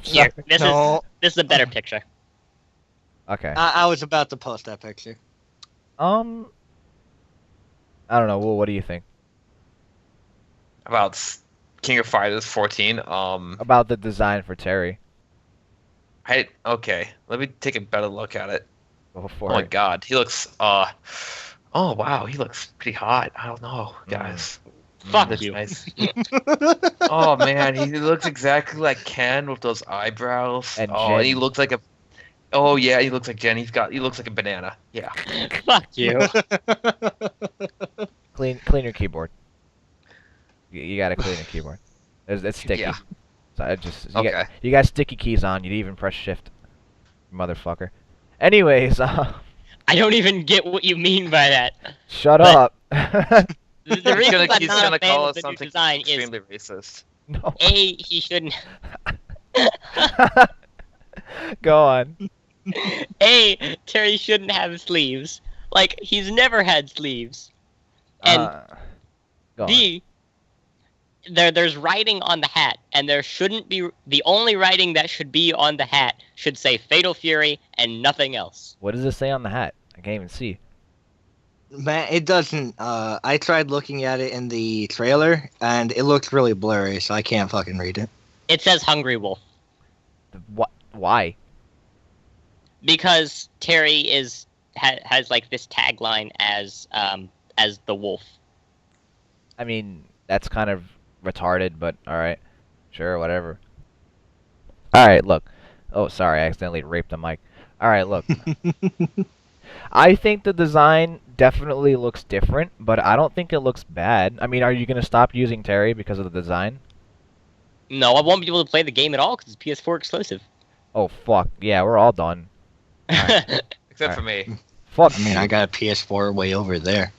Here, this is a better picture. Okay. I was about to post that picture. I don't know. Well, what do you think About King of Fighters 14? about the design for Terry? Okay, let me take a better look at it. Go for Oh my it. god, he looks oh wow, he looks pretty hot. I don't know, guys. Fuck That's you. nice. Oh man, he looks exactly like Ken with those eyebrows. And and he Jen. looks like a. Oh yeah, he looks like Jen. He looks like a banana. Yeah. Fuck you. Clean your keyboard. You gotta clean your keyboard. It's sticky. Yeah. So I just Okay. you got sticky keys on. You didn't even press shift, motherfucker. Anyways, I I don't even get what you mean by that. Shut up. The reason I'm he's not gonna a fan call of us the new something design extremely is racist. No. A, he shouldn't. Go on. A, Terry shouldn't have sleeves. Like, he's never had sleeves. And Go B, there's writing on the hat, and there shouldn't be. The only writing that should be on the hat should say Fatal Fury and nothing else. What does it say on the hat? I can't even see. Man, it doesn't. I tried looking at it in the trailer, and it looks really blurry, so I can't fucking read it. It says Hungry Wolf. What? Why? Because Terry has like this tagline as the wolf. I mean, that's kind of retarded, but alright. Sure, whatever. Alright, look. Oh, sorry, I accidentally raped the mic. Alright, look. I think the design definitely looks different, but I don't think it looks bad. I mean, are you going to stop using Terry because of the design? No, I won't be able to play the game at all because it's PS4 exclusive. Oh, fuck. Yeah, we're all done. Right. Except for me. Fuck. I mean, I got a PS4 way over there.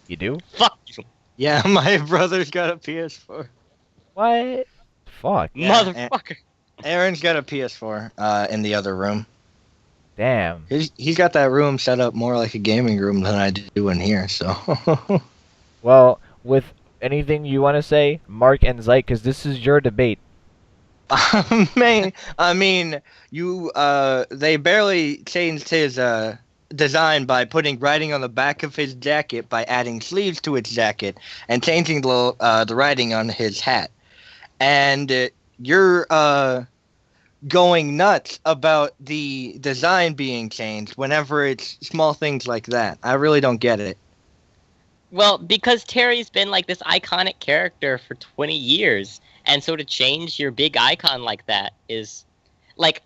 You do? Fuck you. Yeah, my brother's got a PS4. What? Fuck. Yeah, Motherfucker. Aaron's got a PS4 in the other room. Damn. He's got that room set up more like a gaming room than I do in here, so. Well, with anything you want to say, Mark and Zyke, because this is your debate. Man, I mean, they barely changed his design by putting writing on the back of his jacket by adding sleeves to his jacket and changing the writing on his hat. And you're going nuts about the design being changed whenever it's small things like that. I really don't get it. Well, because Terry's been like this iconic character for 20 years, and so to change your big icon like that is like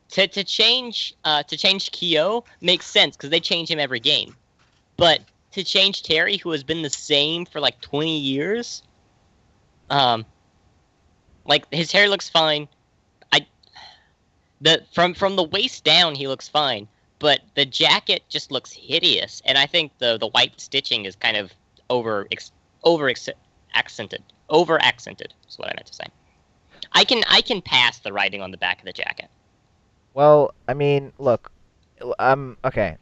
to change Kyo makes sense because they change him every game. But to change Terry, who has been the same for like 20 years, like his hair looks fine. From the waist down, he looks fine, but the jacket just looks hideous, and I think the white stitching is kind of over accented. Is what I meant to say. I can pass the writing on the back of the jacket. Well, I mean, look, okay.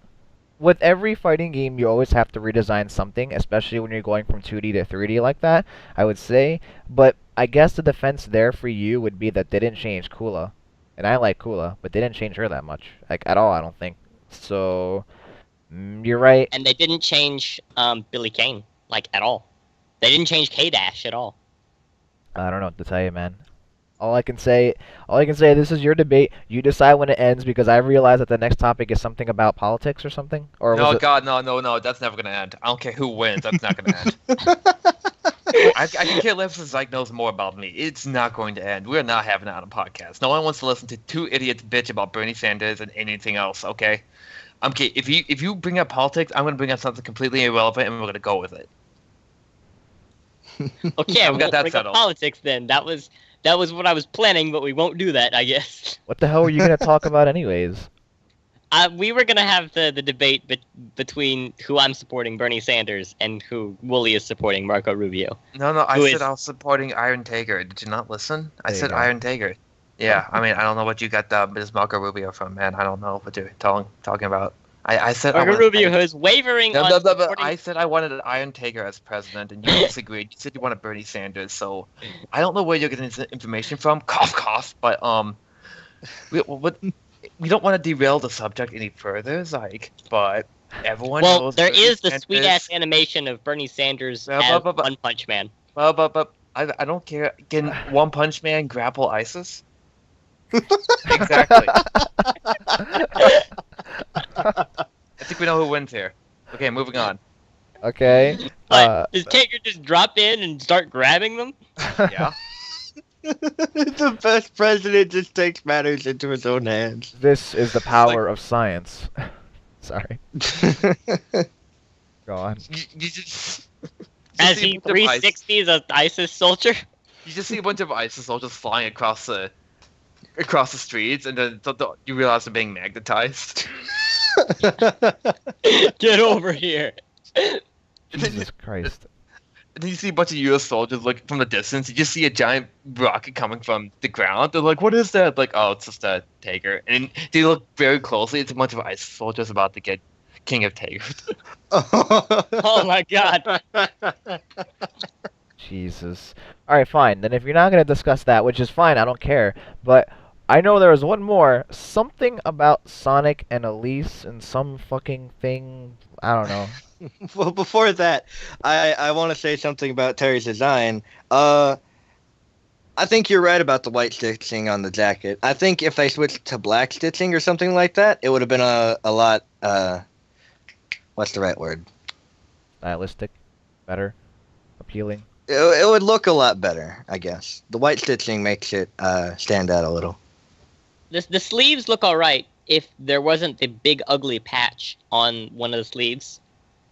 With every fighting game, you always have to redesign something, especially when you're going from 2D to 3D like that, I would say. But I guess the defense there for you would be that they didn't change Kula. And I like Kula, but they didn't change her that much. Like, at all, I don't think. So, you're right. And they didn't change Billy Kane, like, at all. They didn't change K-Dash at all. I don't know what to tell you, man. All I can say, this is your debate. You decide when it ends, because I realize that the next topic is something about politics or something. Or no, was it... God, no, that's never gonna end. I don't care who wins, that's not gonna end. I can care less if Zyke knows more about me. It's not going to end. We're not having it on a podcast. No one wants to listen to two idiots bitch about Bernie Sanders and anything else, okay? Okay, if you bring up politics, I'm gonna bring up something completely irrelevant and we're gonna go with it. Okay, we got that bring settled. Up politics then. That was what I was planning, but we won't do that, I guess. What the hell are you gonna talk about anyways? We were gonna have the debate between who I'm supporting, Bernie Sanders, and who Wooly is supporting, Marco Rubio. No, I said I was supporting Iron Taker. Did you not listen? I said Iron Taker. Yeah, I mean, I don't know what you got Ms. Marco Rubio from, man. I don't know what you're talking about. I said Marco Rubio is wavering on supporting... I said I wanted an Iron Taker as president, and you disagreed. You said you wanted Bernie Sanders, so I don't know where you're getting this information from. Cough, cough. But we don't want to derail the subject any further, Zyke, but everyone knows... Well, there is the sweet-ass animation of Bernie Sanders as One Punch Man. But I don't care. Can One Punch Man grapple ISIS? Exactly. I think we know who wins here. Okay, moving on. Okay. Does Taker just drop in and start grabbing them? Yeah. The best president just takes matters into his own hands. This is the power of science. Sorry. Go on. As he 360s an ISIS soldier? You just see a bunch of ISIS soldiers flying across the streets, and then you realize they're being magnetized. Get over here. Jesus Christ. And then you see a bunch of U.S. soldiers looking from the distance. You just see a giant rocket coming from the ground. They're like, what is that? Like, oh, it's just a Tager. And they look very closely. It's a bunch of ice soldiers about to get King of Tagers. Oh my god. Jesus. Alright, fine. Then if you're not going to discuss that, which is fine, I don't care. But I know there was one more. Something about Sonic and Elise and some fucking thing. I don't know. Well, before that, I want to say something about Terry's design. I think you're right about the white stitching on the jacket. I think if they switched to black stitching or something like that, it would have been a lot, what's the right word? Stylistic. Better. Appealing. It would look a lot better, I guess. The white stitching makes it stand out a little. The sleeves look alright if there wasn't the big ugly patch on one of the sleeves.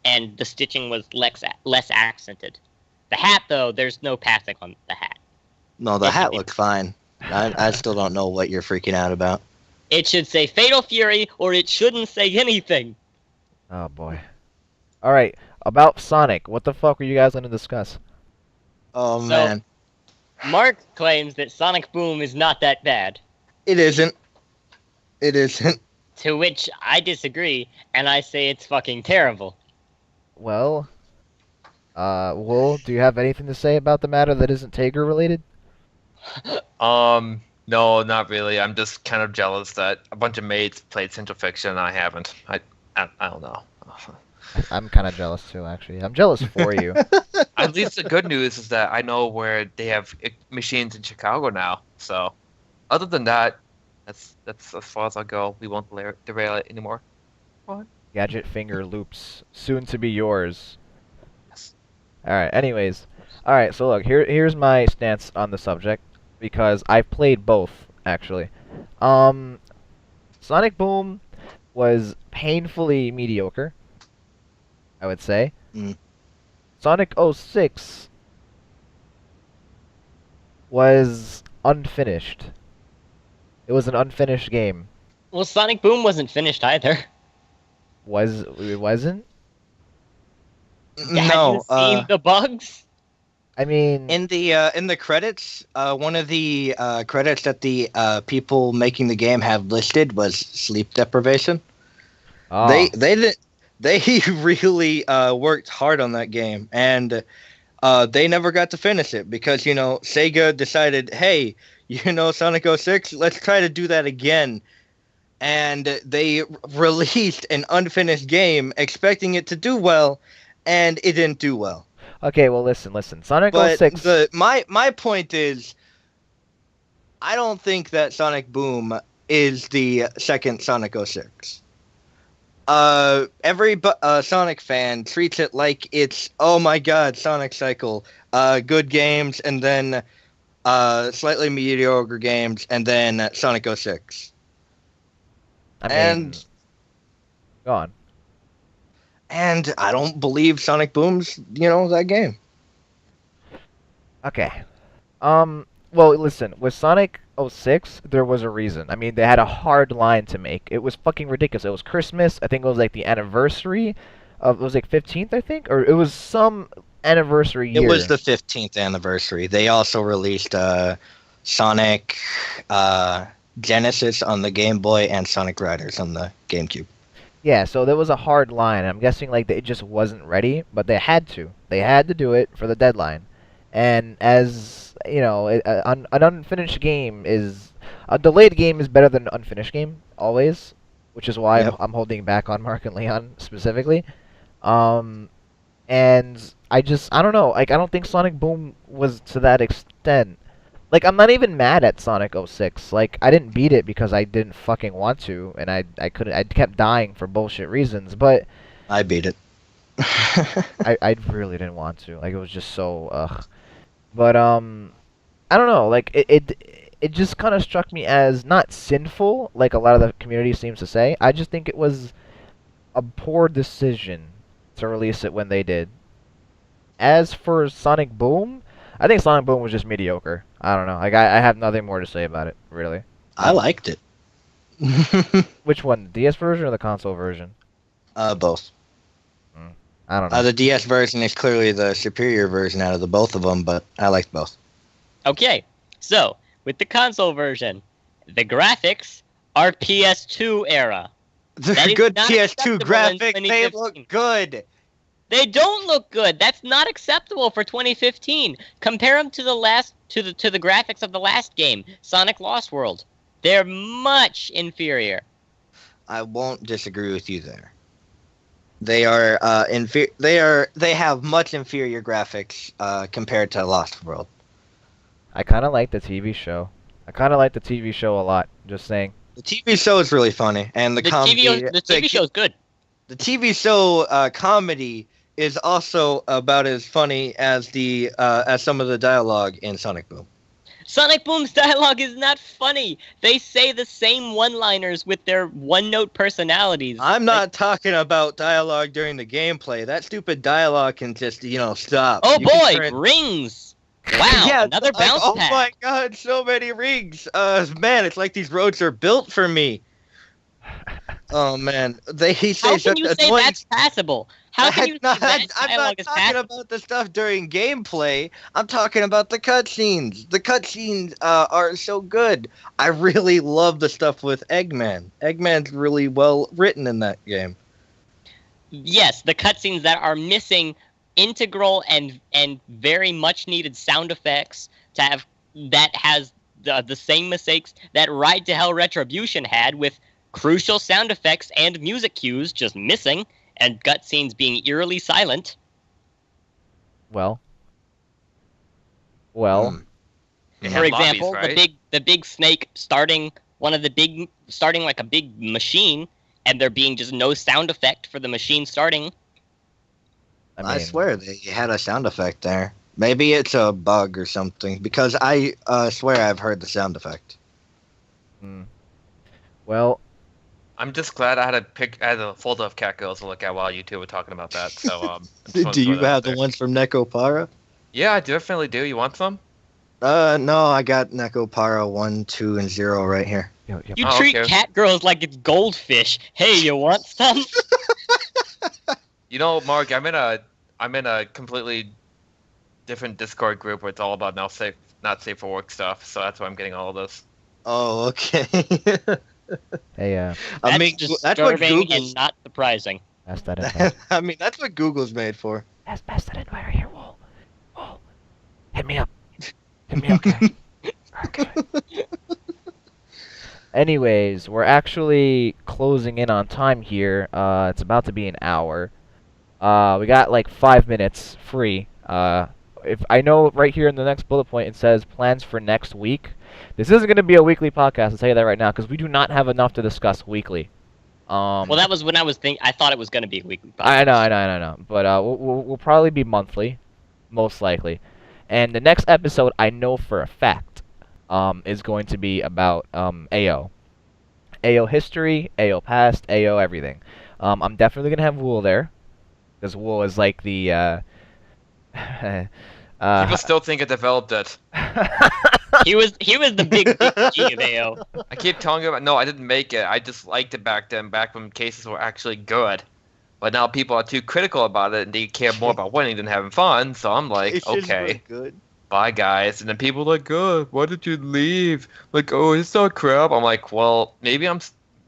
And the stitching was less accented. The hat, though, there's no patching on the hat. No, the hat looks fine. I still don't know what you're freaking out about. It should say Fatal Fury, or it shouldn't say anything. Oh, boy. Alright, about Sonic. What the fuck were you guys going to discuss? Oh, man. Mark claims that Sonic Boom is not that bad. It isn't. It isn't. To which I disagree, and I say it's fucking terrible. Well, Wool, do you have anything to say about the matter that isn't Tager related? No, not really. I'm just kind of jealous that a bunch of mates played Central Fiction and I haven't. I don't know. I'm kind of jealous too, actually. I'm jealous for you. At least the good news is that I know where they have machines in Chicago now. So, other than that, that's as far as I'll go. We won't derail it anymore. What? Gadget finger loops, soon to be yours. Yes. Alright, anyways. Alright, so look, here's my stance on the subject, because I've played both, actually. Sonic Boom was painfully mediocre, I would say. Sonic 06 was unfinished. It was an unfinished game. Well, Sonic Boom wasn't finished either. It wasn't? No. Have you seen the bugs? I mean, in the credits, one of the credits that the people making the game have listed was sleep deprivation. oh, They really worked hard on that game, and they never got to finish it because Sega decided, hey, Sonic 06, let's try to do that again. And they released an unfinished game expecting it to do well, and it didn't do well. okay, well listen. Sonic But 06. my point is, I don't think that Sonic Boom is the second Sonic 06. Every Sonic fan treats it like it's, oh my god, Sonic Cycle, good games, and then slightly mediocre games, and then Sonic 06. I mean, And go on. And I don't believe Sonic Boom's, that game. Okay. Well, listen, with Sonic 06, there was a reason. I mean, they had a hard line to make. It was fucking ridiculous. It was Christmas. I think it was like the anniversary of, it was like 15th, I think? Or it was some anniversary year. It was the 15th anniversary. They also released Sonic Genesis on the Game Boy and Sonic Riders on the GameCube. Yeah, so there was a hard line. I'm guessing like it just wasn't ready, but they had to. They had to do it for the deadline. And as an unfinished game is a delayed game is better than an unfinished game always, which is why I'm holding back on Mark and Leon specifically. And I don't know. Like, I don't think Sonic Boom was to that extent. Like, I'm not even mad at Sonic 06. Like, I didn't beat it because I didn't fucking want to, and I couldn't. I kept dying for bullshit reasons. But I beat it. I really didn't want to. Like, it was just so ugh. But I don't know. Like, it just kind of struck me as not sinful, like a lot of the community seems to say. I just think it was a poor decision to release it when they did. As for Sonic Boom, I think Sonic Boom was just mediocre. I don't know. Like, I have nothing more to say about it, really. I liked it. Which one, the DS version or the console version? Both. I don't know. The DS version is clearly the superior version out of the both of them, but I liked both. Okay, so with the console version, the graphics are PS2 era. They're good PS2 graphics. They look good. They don't look good. That's not acceptable for 2015. Compare them to the graphics of the last game, Sonic Lost World. They're much inferior. I won't disagree with you there. They are they have much inferior graphics compared to Lost World. I kind of like the TV show. I kind of like the TV show a lot. Just saying. The TV show is really funny, and the TV show is good. The TV show comedy is also about as funny as as some of the dialogue in Sonic Boom. Sonic Boom's dialogue is not funny. They say the same one-liners with their one-note personalities. I'm not talking about dialogue during the gameplay. That stupid dialogue can just, stop. Oh boy, rings! Wow, yeah, another bounce pack. Oh my god, so many rings. Man, it's like these roads are built for me. Oh man, How can you say that's passable? How can you say that dialogue is passable? I'm not talking about the stuff during gameplay. I'm talking about the cutscenes. The cutscenes are so good. I really love the stuff with Eggman. Eggman's really well written in that game. Yes, the cutscenes that are missing integral and very much needed sound effects that has the same mistakes that Ride to Hell Retribution had, with crucial sound effects and music cues just missing, and cutscenes being eerily silent. Well. For example, lobbies, right? the big snake starting like a big machine, and there being just no sound effect for the machine starting. I swear they had a sound effect there. Maybe it's a bug or something, because I swear I've heard the sound effect. Well, I'm just glad I had a folder of cat girls to look at while you two were talking about that. So, do you have the ones from Nekopara? Yeah, I definitely do. You want some? No, I got Nekopara 1, 2, and 0 right here. You treat cat girls like it's goldfish. Hey, you want some? You know, Mark, I'm in a completely different Discord group where it's all about not safe for work stuff. So that's why I'm getting all of this. Oh, okay. Hey, that's disturbing and not surprising. Pass that invite. I mean, that's what Google's made for. Pass that invite right here, Wool. Hit me up. Okay. Okay. Anyways, we're actually closing in on time here. It's about to be an hour. We got like 5 minutes free. If I know right here in the next bullet point it says plans for next week. This isn't going to be a weekly podcast, I'll tell you that right now, because we do not have enough to discuss weekly. Well, that was when I was thinking. I thought it was going to be a weekly podcast. I know. But we'll probably be monthly, most likely. And the next episode, I know for a fact, is going to be about AO. AO history, AO past, AO everything. I'm definitely going to have Wool there, because Wool is like the... People still think I developed it. He was the big G of AO. I keep telling you no, I didn't make it. I just liked it back then, back when cases were actually good. But now people are too critical about it, and they care more about winning than having fun. So I'm like, okay, good. Bye guys. And then people are like, oh, why did you leave? Like, oh, it's not crap. I'm like, well, maybe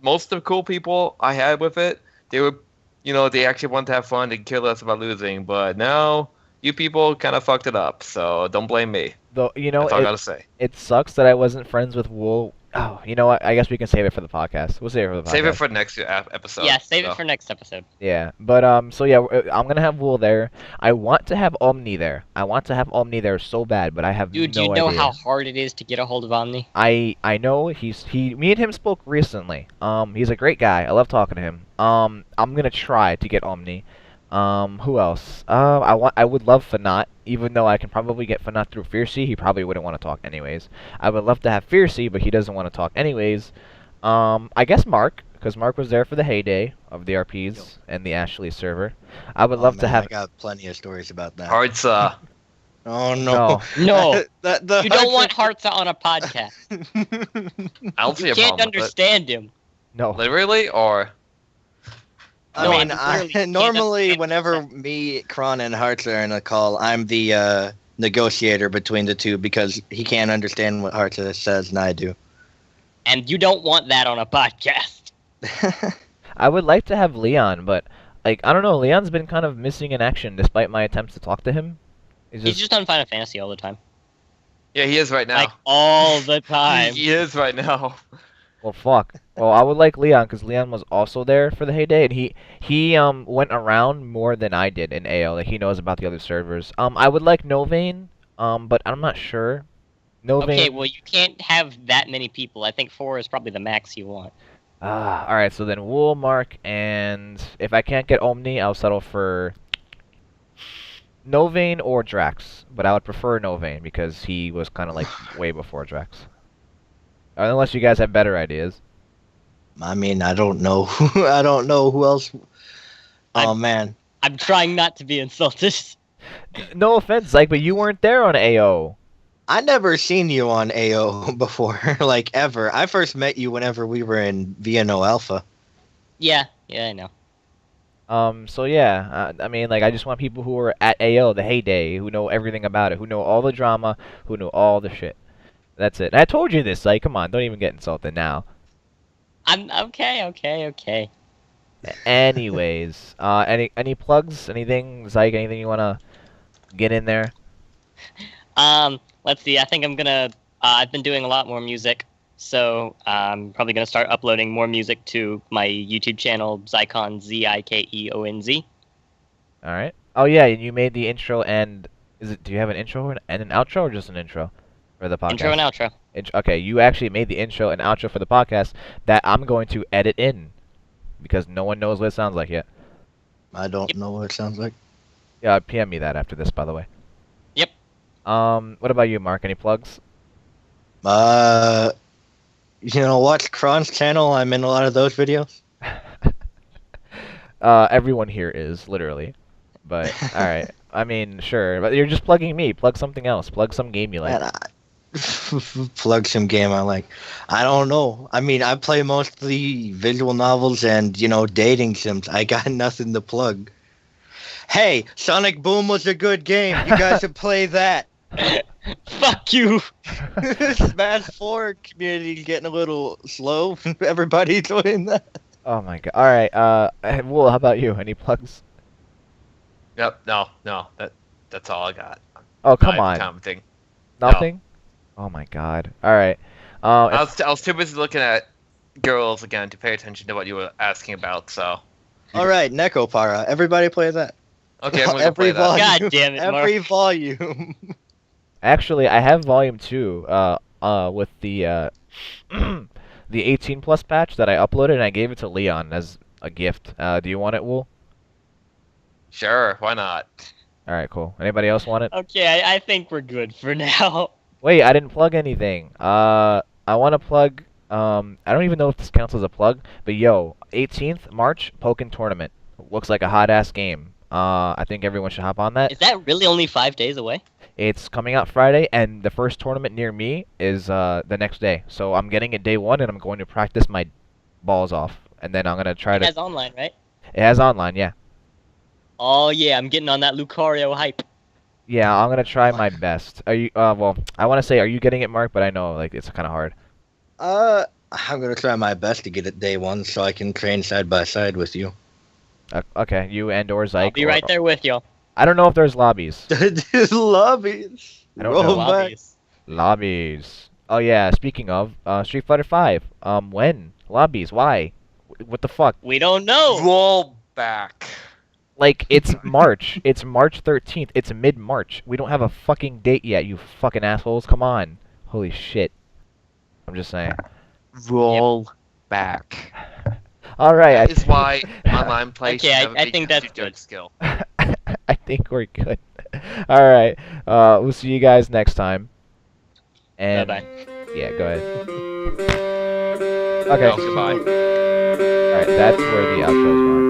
most of the cool people I had with it, they were, they actually wanted to have fun and care less about losing. But now, you people kind of fucked it up, so don't blame me. Though, that's all I gotta say. It sucks that I wasn't friends with Wool. Oh, you know what? I guess we can save it for the podcast. We'll save it for the podcast. Save it for next episode. Yeah, save it for next episode. Yeah, but so yeah, I'm gonna have Wool there. I want to have Omni there. I want to have Omni there so bad, but I have no idea. Dude, do you know how hard it is to get a hold of Omni? I know me and him spoke recently. He's a great guy. I love talking to him. I'm gonna try to get Omni. Who else? I would love Fanat, even though I can probably get Fanat through Fiercey. He probably wouldn't want to talk anyways. I would love to have Fiercey, but he doesn't want to talk anyways. I guess Mark, because Mark was there for the heyday of the RPs and the Ashley server. I would love to have... I got plenty of stories about that. Heartsa. Oh, no. No. You don't want Heartsa on a podcast. I don't see a problem You can't understand him. No. Literally, or? I No, mean, normally whenever me, Kron, and Hearts are in a call, I'm the negotiator between the two because he can't understand what Hearts says, and I do. And you don't want that on a podcast. I would like to have Leon, but like I don't know. Leon's been kind of missing in action despite my attempts to talk to him. He's just on Final Fantasy all the time. Yeah, he is right now. Like all the time. He is right now. Well, fuck. Well, I would like Leon because Leon was also there for the heyday, and he went around more than I did in AO. Like he knows about the other servers. I would like Novane, but I'm not sure. Novane. Okay, well you can't have that many people. I think 4 is probably the max you want. All right. So then Wool, Mark, and if I can't get Omni, I'll settle for Novane or Drax. But I would prefer Novane because he was kind of like way before Drax. Unless you guys have better ideas. I mean, I don't know. I don't know who else. Oh, man. I'm trying not to be insulted. No offense, Zyke, but you weren't there on AO. I never seen you on AO before, like, ever. I first met you whenever we were in VNO Alpha. Yeah, I know. So yeah, I mean, like, I just want people who are at AO, the heyday, who know everything about it, who know all the drama, who know all the shit. That's it. And I told you this, like, come on, don't even get insulted now. I'm okay. Anyways, any plugs, anything, Zyke, anything you wanna get in there? Let's see. I think I'm gonna. I've been doing a lot more music, so I'm probably gonna start uploading more music to my YouTube channel, Zikon Zikeonz. All right. Oh yeah, and you made the intro and do you have an intro and an outro or just an intro for the podcast? Intro and outro. Okay, you actually made the intro and outro for the podcast that I'm going to edit in because no one knows what it sounds like yet. I don't know what it sounds like. Yeah, PM me that after this, by the way. Yep. What about you, Mark? Any plugs? You know, watch Kron's channel. I'm in a lot of those videos. Everyone here is, literally. But, alright. I mean, sure. But you're just plugging me. Plug something else. Plug some game you like. Plug some game I like. I don't know. I mean, I play mostly visual novels and, you know, dating sims. I got nothing to plug. Hey, Sonic Boom was a good game. You guys should play that. Fuck you. Smash 4 community's getting a little slow. Everybody's doing that. Oh my god. Alright, Wool, how about you? Any plugs? Yep. No. That's all I got. Oh, come on. Commenting. Nothing? No. Oh my god. Alright. I was too busy looking at girls again to pay attention to what you were asking about, so. Alright, Nekopara. Everybody play that. Okay, I'm gonna play that. God damn it, Mark. Every volume. Actually, I have volume 2, with the, the 18 plus patch that I uploaded and I gave it to Leon as a gift. Do you want it, Wool? Sure, why not? Alright, cool. Anybody else want it? Okay, I think we're good for now. Wait, I didn't plug anything. I want to plug, I don't even know if this counts as a plug, but yo, 18th March, Pokken Tournament. Looks like a hot-ass game. I think everyone should hop on that. Is that really only 5 days away? It's coming out Friday, and the first tournament near me is the next day. So I'm getting it day 1, and I'm going to practice my balls off. And then I'm going to try to... It has online, right? It has online, yeah. Oh, yeah, I'm getting on that Lucario hype. Yeah, I'm going to try my best. Are you, well, I want to say, are you getting it, Mark? But I know, like, it's kind of hard. I'm going to try my best to get it day 1 so I can train side by side with you. Okay, you and or Zyke. I'll be right there with you. I don't know if there's lobbies. Lobbies. I don't know. Lobbies. Lobbies. Oh yeah, speaking of, Street Fighter 5. When? Lobbies, why? What the fuck? We don't know. Roll back. Like, it's March. It's March 13th. It's mid-March. We don't have a fucking date yet, you fucking assholes. Come on. Holy shit. I'm just saying. Roll back. Alright. That is why online play Okay, should I think that's good. Skill. I think we're good. Alright. We'll see you guys next time. And Bye-bye. yeah, go ahead. Okay. No, goodbye. Alright, that's where the outro's going.